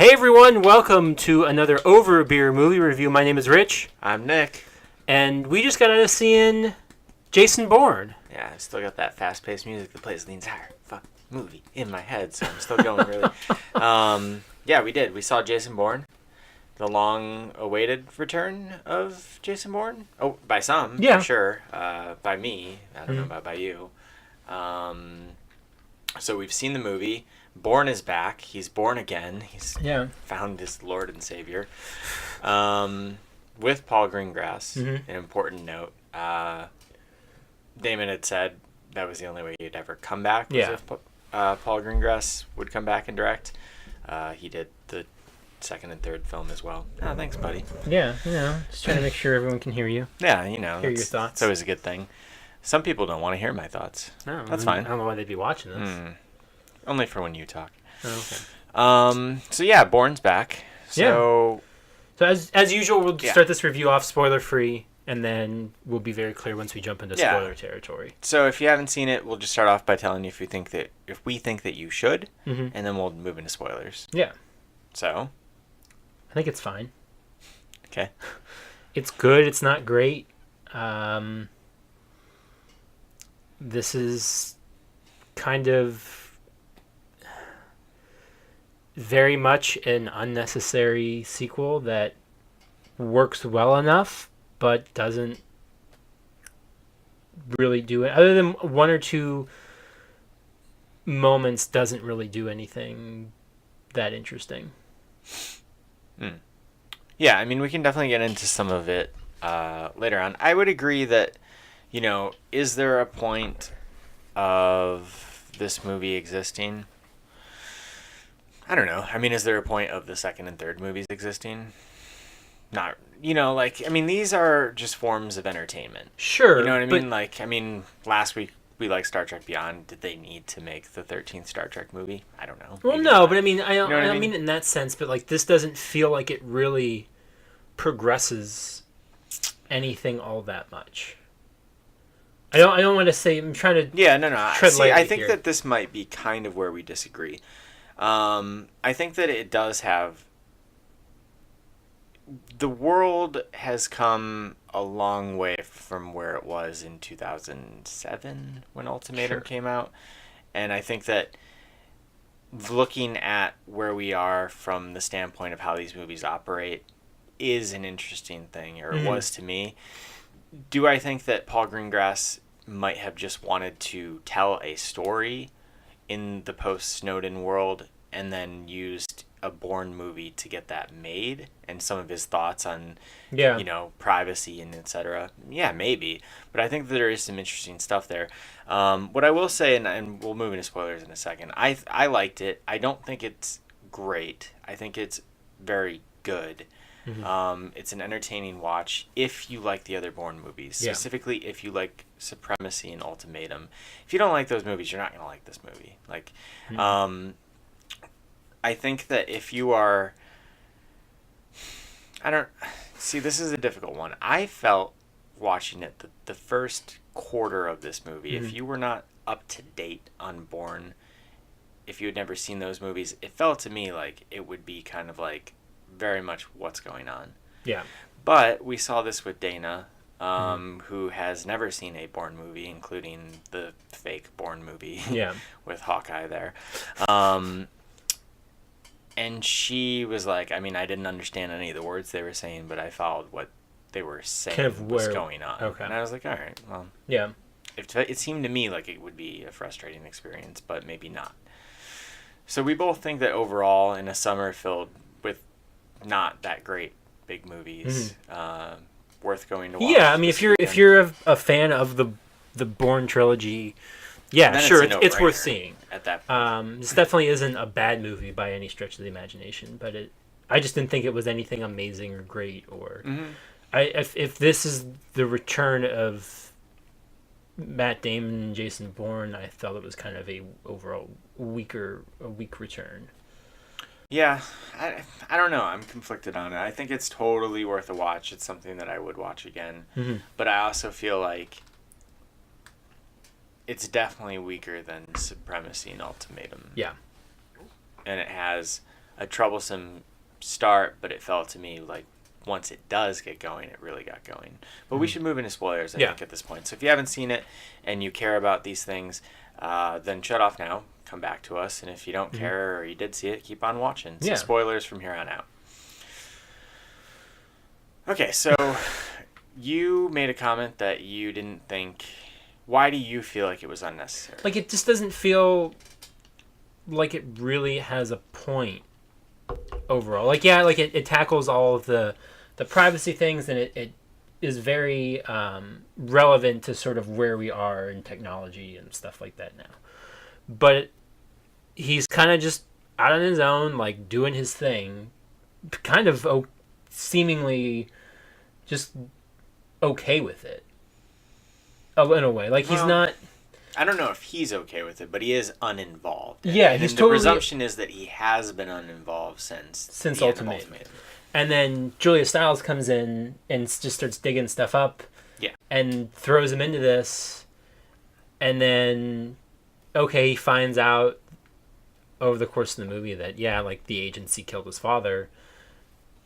Hey everyone, welcome to another Over Beer movie review. My name is Rich. I'm Nick. And we just got out of seeing Jason Bourne. Yeah, I still got that fast-paced music that plays the entire movie in my head, so I'm still going really. Yeah, we did. We saw Jason Bourne, the long-awaited return of Jason Bourne. Oh, by some, yeah. for sure. By me, I don't know about by you. So we've seen the movie. Bourne is back. He's born again. He's found his Lord and Savior. With Paul Greengrass, an important note. Damon had said that was the only way he'd ever come back. Was if Paul Greengrass would come back and direct. He did the second and third film as well. Oh, thanks, buddy. Yeah, just trying to make sure everyone can hear you. Yeah, hear your thoughts. It's always a good thing. Some people don't want to hear my thoughts. No, that's fine. I don't know why they'd be watching this. Only for when you talk. Oh, okay. So yeah, Bourne's back. So as usual, we'll start this review off spoiler free, and then we'll be very clear once we jump into spoiler territory. So if you haven't seen it, we'll just start off by telling you if we think that you should, and then we'll move into spoilers. Yeah. So I think it's fine. Okay. It's good. It's not great. This is kind of very much an unnecessary sequel that works well enough, but doesn't really do it. Other than one or two moments, doesn't really do anything that interesting. Yeah, I mean, we can definitely get into some of it later on. I would agree that, is there a point of this movie existing? I don't know. I mean, is there a point of the second and third movies existing? Not, these are just forms of entertainment. Sure. You know what I mean? Last week we liked Star Trek Beyond. Did they need to make the 13th Star Trek movie? I don't know. Well, no, but I mean, I don't mean in that sense, but this doesn't feel like it really progresses anything all that much. I don't want to say, I'm trying to tread lightly I think here. that this might be kind of where we disagree. I think that it does have... The world has come a long way from where it was in 2007 when Ultimatum came out. And I think that looking at where we are from the standpoint of how these movies operate is an interesting thing, or it was to me. Do I think that Paul Greengrass might have just wanted to tell a story in the post-Snowden world and then used a Bourne movie to get that made, and some of his thoughts on privacy and etc.? Yeah, maybe, but I think that there is some interesting stuff there. What I will say, and we'll move into spoilers in a second, I liked it. I don't think it's great. I think it's very good. It's an entertaining watch if you like the other Bourne movies, specifically if you like Supremacy and Ultimatum. If you don't like those movies, you're not going to like this movie. I think that if you are... this is a difficult one. I felt watching it, the first quarter of this movie, if you were not up to date on Bourne, if you had never seen those movies, it felt to me like it would be kind of like very much what's going on. Yeah. But we saw this with Dana, who has never seen a Bourne movie, including the fake Bourne movie with Hawkeye there. And she was like, I didn't understand any of the words they were saying, but I followed what they were saying was going on. Okay. And I was like, all right, well. Yeah. It seemed to me like it would be a frustrating experience, but maybe not. So we both think that overall, in a summer filled with not that great big movies, worth going to watch. Yeah, if you're a fan of the Bourne trilogy, sure, it's worth seeing. At that point. This definitely isn't a bad movie by any stretch of the imagination, but I just didn't think it was anything amazing or great. Or if this is the return of Matt Damon and Jason Bourne, I felt it was kind of a overall weak return. Yeah, I don't know. I'm conflicted on it. I think it's totally worth a watch. It's something that I would watch again. But I also feel like it's definitely weaker than Supremacy and Ultimatum. Yeah. And it has a troublesome start, but it felt to me like once it does get going, it really got going. But we should move into spoilers, I think, at this point. So if you haven't seen it and you care about these things, then shut off now, come back to us, and if you don't care or you did see it, keep on watching. So spoilers from here on out. Okay, so you made a comment that you didn't think... Why do you feel like it was unnecessary? Like, it just doesn't feel like it really has a point overall. Like, yeah, like it tackles all of the privacy things, and it is very relevant to sort of where we are in technology and stuff like that now. But he's kind of just out on his own, like, doing his thing, kind of seemingly just okay with it. In a way. Like, he's not... I don't know if he's okay with it, but he is uninvolved. Yeah, he's totally... The presumption is that he has been uninvolved since Ultimatum. And then Julia Stiles comes in and just starts digging stuff up. Yeah. And throws him into this. And then, he finds out over the course of the movie that, like, the agency killed his father.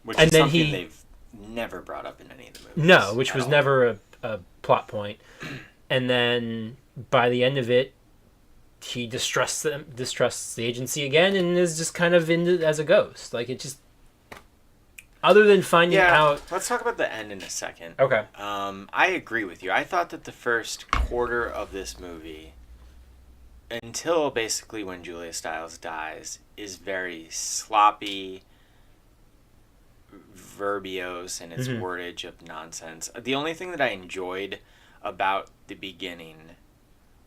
Which is something they've never brought up in any of the movies. No, which was never a plot point. And then by the end of it, he distrusts the agency again, and is just kind of in as a ghost. Like, it just, other than finding out. Let's talk about the end in a second. Okay. I agree with you. I thought that the first quarter of this movie, until basically when Julia Stiles dies, is very sloppy, verbose in its wordage of nonsense. The only thing that I enjoyed about the beginning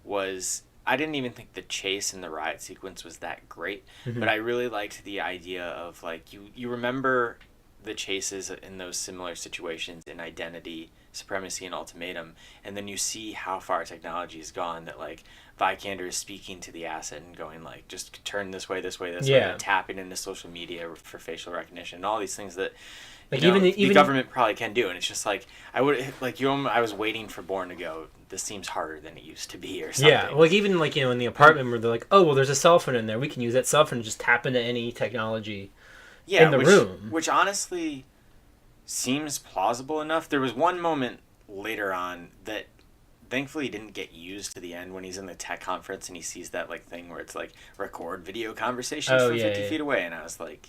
was, I didn't even think the chase and the riot sequence was that great, but I really liked the idea of, like, you remember the chases in those similar situations in Identity, Supremacy, and Ultimatum, and then you see how far technology has gone, that, like, Vikander is speaking to the asset and going, like, just turn this way, and tapping into social media for facial recognition, and all these things that, like, even the government probably can do. And it's just like, I was waiting for Bourne to go, this seems harder than it used to be, or something. Yeah, like, even, like, in the apartment where they're like, oh, well, there's a cell phone in there, we can use that cell phone and just tap into any technology in the room. Which honestly seems plausible enough. There was one moment later on that thankfully didn't get used to the end, when he's in the tech conference and he sees that, like, thing where it's like, record video conversations from 50 feet away, and I was like...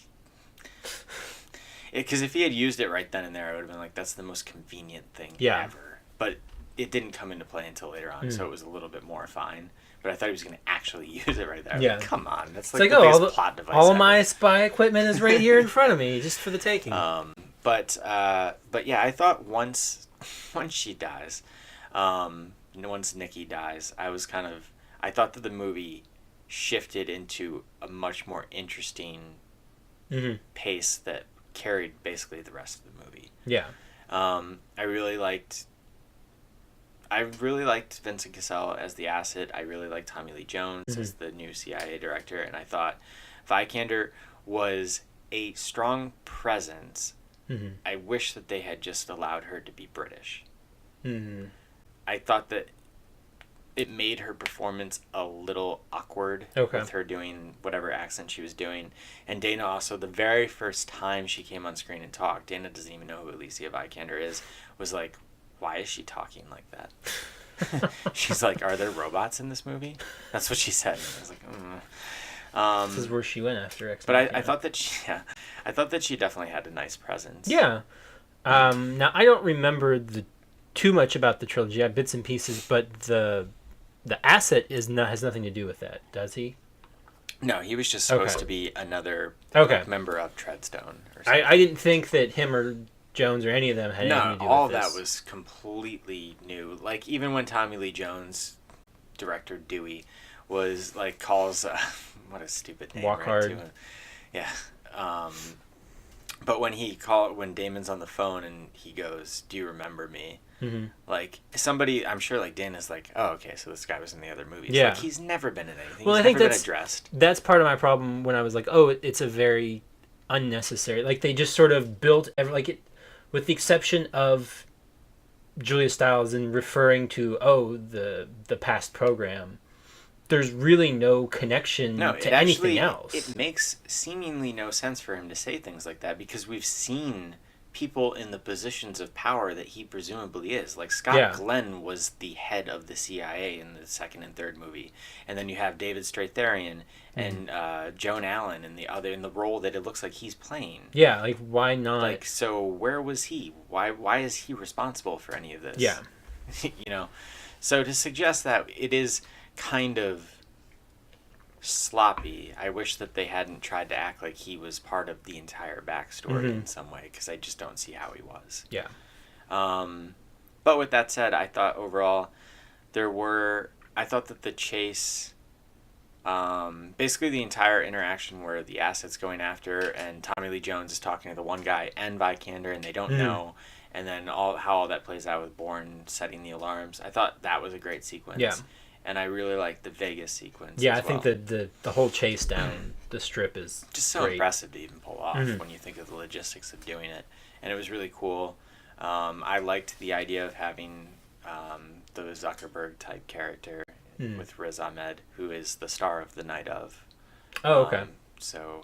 Because if he had used it right then and there, I would have been like, that's the most convenient thing ever. But it didn't come into play until later on, so it was a little bit more fine. But I thought he was going to actually use it right there. Like, come on. That's like the biggest plot device all ever. of my spy equipment is right here in front of me, just for the taking. But yeah, I thought once she dies, once Nikki dies, I thought that the movie shifted into a much more interesting pace that carried basically the rest of the movie. Yeah. I really liked Vincent Cassel as the asset. I really liked Tommy Lee Jones as the new CIA director, and I thought Vikander was a strong presence. I wish that they had just allowed her to be British. I thought that it made her performance a little awkward with her doing whatever accent she was doing. And Dana also, the very first time she came on screen and talked, Dana doesn't even know who Alicia Vikander is, was like, why is she talking like that? She's like, are there robots in this movie? That's what she said. And I was like, this is where she went after X. But I thought that she definitely had a nice presence. Yeah. Now, I don't remember too much about the trilogy. I have bits and pieces, but the asset has nothing to do with that, does he? No, he was just supposed to be another member of Treadstone. Or something. I didn't think that him or Jones or any of them had anything to do with this. No, all that was completely new. Like, even when Tommy Lee Jones, director Dewey, was like, calls what a stupid name. Walk Hard. Yeah. But when Damon's on the phone and he goes, "Do you remember me?" Like, somebody, I'm sure, like, Dana's like, oh, okay, so this guy was in the other movies. Yeah. Like, he's never been in anything. Well, I think that's addressed. That's part of my problem when I was like, oh, it's a very unnecessary. Like, they just sort of built with the exception of Julia Stiles and referring to the past program. there's really no connection to anything else. It makes seemingly no sense for him to say things like that because we've seen people in the positions of power that he presumably is. Like Scott Glenn was the head of the CIA in the second and third movie, and then you have David Strathairn and Joan Allen in the role that it looks like he's playing. Yeah, like why not? Like, so where was he? Why is he responsible for any of this? Yeah, So to suggest that it is kind of sloppy. I wish that they hadn't tried to act like he was part of the entire backstory in some way, because I just don't see how he was. Yeah. But with that said, I thought overall I thought that the chase, basically the entire interaction where the asset's going after and Tommy Lee Jones is talking to the one guy and Vikander and they don't know, and then how all that plays out with Bourne setting the alarms. I thought that was a great sequence. Yeah. And I really like the Vegas sequence. Yeah, I think that the whole chase down the strip is just so impressive to even pull off when you think of the logistics of doing it. And it was really cool. I liked the idea of having the Zuckerberg type character with Riz Ahmed, who is the star of The Night Of. Oh, okay. So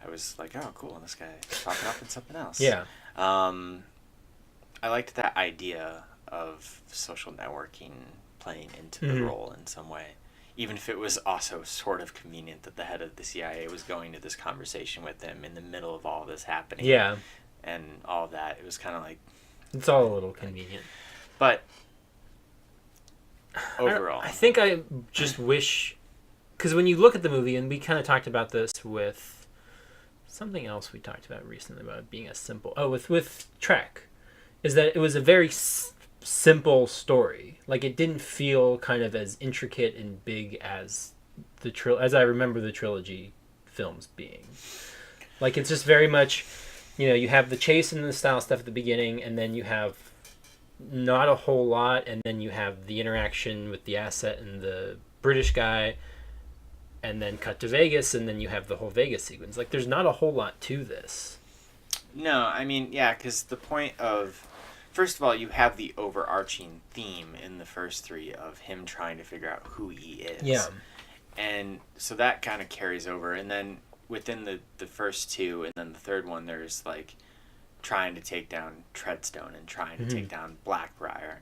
I was like, oh, cool, this guy is popping up in something else. Yeah. I liked that idea of social networking playing into the role in some way, even if it was also sort of convenient that the head of the CIA was going to this conversation with them in the middle of all this happening. Yeah. And all of that. It was kind of like... It's all a little convenient. But overall... I think I just wish... Because when you look at the movie, and we kind of talked about this with something else we talked about recently about it being a simple... Oh, with Trek. Is that it was a very simple story. Like, it didn't feel kind of as intricate and big as as I remember the trilogy films being. Like, it's just very much, you have the chase and the style stuff at the beginning, and then you have not a whole lot, and then you have the interaction with the asset and the British guy, and then cut to Vegas, and then you have the whole Vegas sequence. Like, there's not a whole lot to this. No, I mean, yeah, because the point of... First of all, you have the overarching theme in the first three of him trying to figure out who he is. Yeah. And so that kind of carries over. And then within the first two and then the third one, there's like trying to take down Treadstone and trying to take down Blackbriar.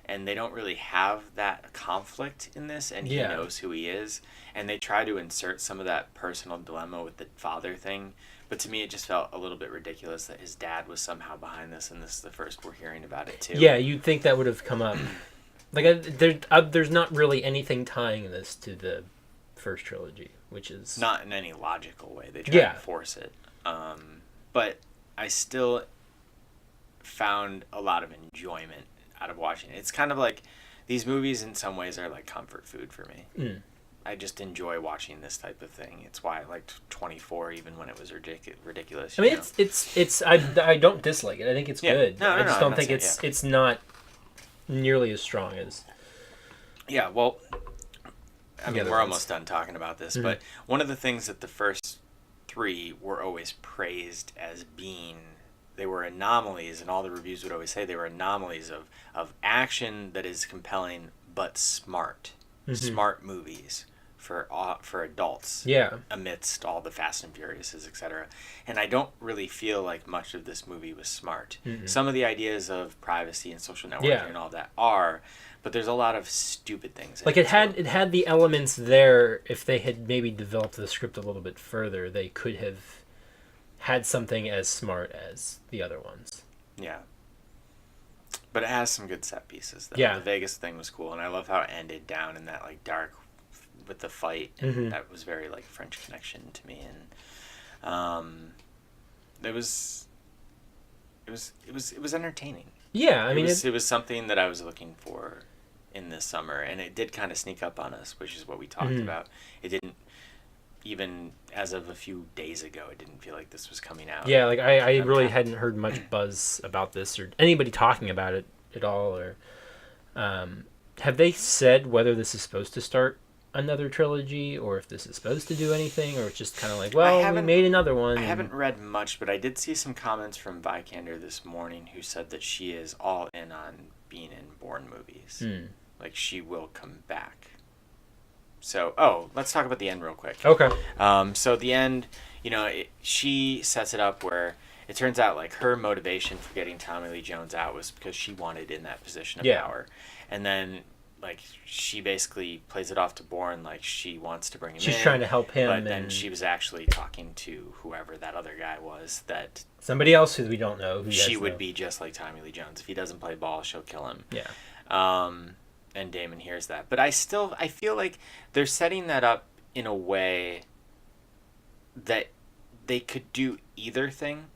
And they don't really have that conflict in this, and he knows who he is. And they try to insert some of that personal dilemma with the father thing. But to me, it just felt a little bit ridiculous that his dad was somehow behind this, and this is the first we're hearing about it, too. Yeah, you'd think that would have come up. Like, there's not really anything tying this to the first trilogy, which is... Not in any logical way. They try to force it. But I still found a lot of enjoyment out of watching it. It's kind of like... These movies, in some ways, are like comfort food for me. I just enjoy watching this type of thing. It's why I liked 24 even when it was ridiculous. I mean, it's I don't dislike it. I think it's good. I just don't think it's not nearly as strong as... Yeah, well, I mean, we're almost done talking about this, but one of the things that the first three were always praised as being... They were anomalies, and all the reviews would always say they were anomalies of action that is compelling but smart. Smart movies for adults amidst all the Fast and Furiouses, etc. And I don't really feel like much of this movie was smart. Some of the ideas of privacy and social networking and all that are, but there's a lot of stupid things. Like it had the elements there. If they had maybe developed the script a little bit further, they could have had something as smart as the other ones. Yeah. But it has some good set pieces, though. Yeah. The Vegas thing was cool, and I love how it ended down in that like dark with the fight, and that was very like French Connection to me, and it was entertaining. Yeah, I mean, it was something that I was looking for in this summer, and it did kind of sneak up on us, which is what we talked about. It didn't, even as of a few days ago, it didn't feel like this was coming out. Yeah, like I really hadn't heard much buzz about this or anybody talking about it at all. Or have they said whether this is supposed to start another trilogy or if this is supposed to do anything, or it's just kind of like, well, we made another one? I haven't read much, but I did see some comments from Vikander this morning who said that she is all in on being in Bourne movies. Like, she will come back. So, let's talk about the end real quick. Okay. So the end, she sets it up where it turns out like her motivation for getting Tommy Lee Jones out was because she wanted in that position of power, and then like she basically plays it off to Bourne like she wants to bring him in. She's trying to help him, but then she was actually talking to whoever that other guy was, that somebody else who we don't know. Who she would be just like Tommy Lee Jones. If he doesn't play ball, she'll kill him. Yeah. And Damon hears that, but I feel like they're setting that up in a way that they could do either thing.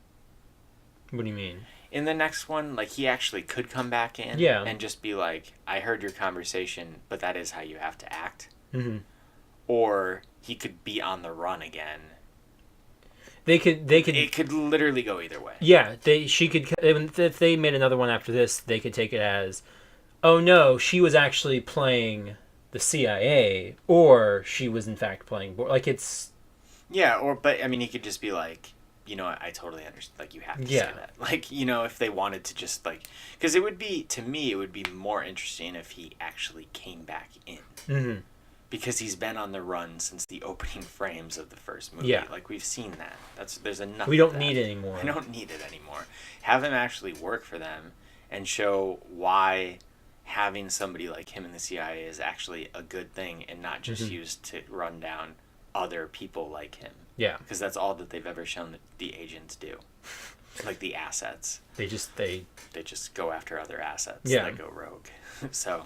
What do you mean? In the next one, like, he actually could come back in and just be like, I heard your conversation, but that is how you have to act. Mm-hmm. Or he could be on the run again. They could. It could literally go either way. Yeah, she could. If they made another one after this, they could take it as, oh no, she was actually playing the CIA, or she was in fact playing like it's. Yeah, but I mean, he could just be like, I totally understand. Like, you have to say that. Like, if they wanted to just, like... Because it would be, to me, it would be more interesting if he actually came back in. Mm-hmm. Because he's been on the run since the opening frames of the first movie. Yeah. Like, we've seen that. There's enough We don't of that. need it anymore. I don't need it anymore. Have him actually work for them and show why having somebody like him in the CIA is actually a good thing and not just used to run down other people like him. Yeah. Because that's all that they've ever shown that the agents do. Like the assets. They just go after other assets that go rogue. So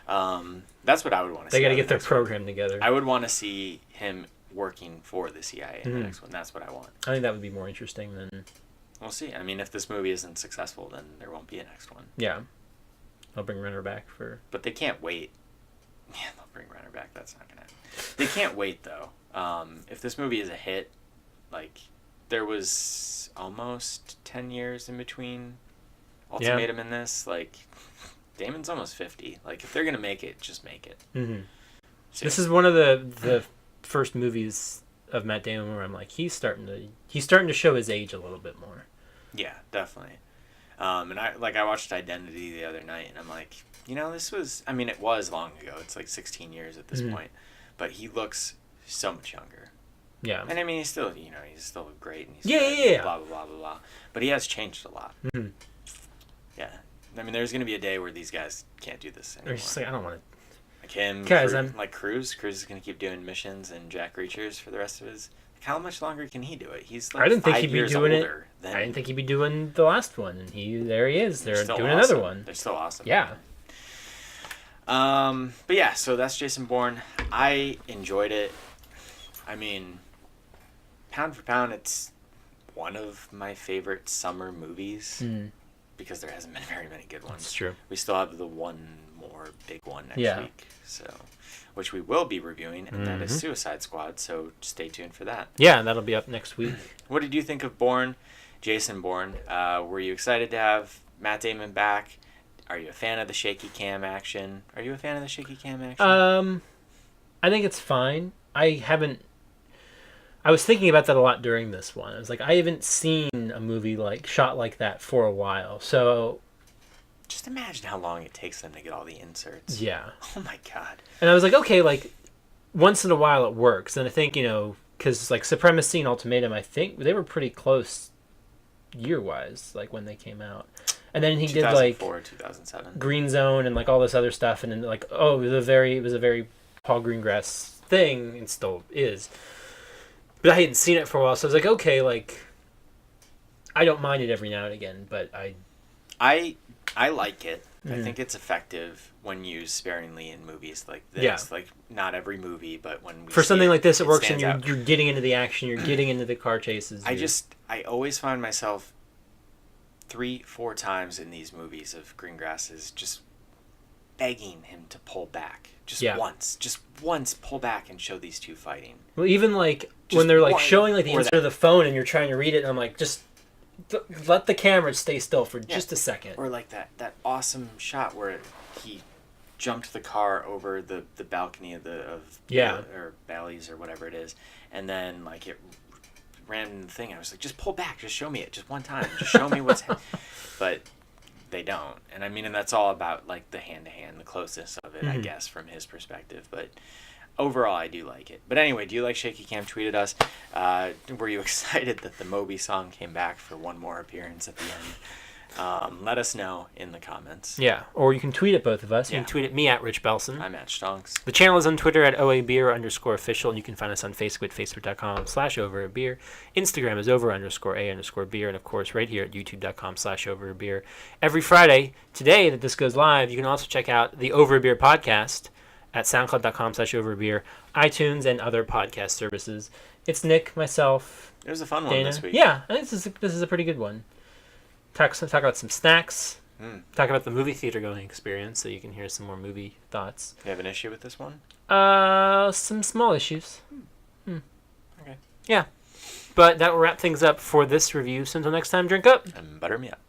that's what I would want to see. They got to get their program together. I would want to see him working for the CIA in the next one. That's what I want. I think that would be more interesting than... We'll see. I mean, if this movie isn't successful, then there won't be a next one. Yeah. I'll bring Renner back for... But they can't wait. Yeah, they'll bring Renner back. That's not going to happen. They can't wait, though. If this movie is a hit, like, there was almost 10 years in between Ultimatum and this. Like, Damon's almost 50. Like, if they're going to make it, just make it. Mm-hmm. This is one of the first movies of Matt Damon where I'm like, he's starting to show his age a little bit more. Yeah, definitely. And I watched Identity the other night, and I'm like, this was, I mean, it was long ago. It's like 16 years at this point. But he looks so much younger. Yeah. And I mean, he's still, he's still great. And he's yeah. Blah, blah, blah, blah, blah. But he has changed a lot. Mm-hmm. Yeah. I mean, there's going to be a day where these guys can't do this anymore. They're just like, I don't want to. Like him, guys, like Cruz. Cruz is going to keep doing missions and Jack Reachers for the rest of his... Like, how much longer can he do it? He's like I didn't think 5 he'd be years doing older it. than... I didn't think he'd be doing the last one. And there he is. They're doing awesome. another one. They're still awesome. Yeah. But yeah, so that's Jason Bourne. I enjoyed it. I mean, pound for pound, it's one of my favorite summer movies because there hasn't been very many good ones. That's true. We still have the one more big one next week, so which we will be reviewing, and that is Suicide Squad. So stay tuned for that. Yeah, that'll be up next week. What did you think of Bourne, Jason Bourne? Were you excited to have Matt Damon back? Are you a fan of the shaky cam action? Are you a fan of the shaky cam action? I think it's fine. I was thinking about that a lot during this one. I was like, I haven't seen a movie shot like that for a while. So just imagine how long it takes them to get all the inserts. Yeah. Oh my god. And I was like, okay, once in a while it works. And I think, because Supremacy and Ultimatum, I think they were pretty close year-wise, when they came out. And then he did 2007 Green Zone and all this other stuff, and then it was a very Paul Greengrass thing, and still is. But I hadn't seen it for a while, so I was like, okay, I don't mind it every now and again, but I like it. I think it's effective when used sparingly in movies like this. Yeah. Not every movie, but when we for something like this, it works, and out. You're getting into the action, you're getting into the car chases. I always find myself 3-4 times in these movies of Greengrass's just begging him to pull back. Just once pull back and show these two fighting. Well, even when they're showing the answer to the phone and you're trying to read it, and I'm like, just let the camera stay still for just a second. Or that awesome shot where he jumped the car over the balcony of or Bally's or whatever it is, and then it ran in the thing. I was like, just pull back, just show me it, just one time, just show me what's. But they don't, and that's all about the hand to hand, the closeness of it, I guess, from his perspective. But overall, I do like it. But anyway, do you like Shaky Cam? Tweeted us. Were you excited that the Moby song came back for one more appearance at the end? Let us know in the comments. Yeah, or you can tweet at both of us. You Yeah. can tweet at me at Rich Belson. I'm at Stonks. The channel is on Twitter at OABeer_official, and you can find us on Facebook at facebook.com/overabeer. Instagram is over_a_beer, and of course right here at youtube.com/overabeer. Every Friday, today that this goes live, you can also check out the Over a Beer podcast at soundcloud.com/overabeer, iTunes, and other podcast services. It's Nick, myself, It was a fun Dana. one this week. Yeah, I think this is a pretty good one. Talk about some snacks. Talk about the movie theater going experience, so you can hear some more movie thoughts. You have an issue with this one? Some small issues. Okay. Yeah. But that will wrap things up for this review. So until next time, drink up. And butter me up.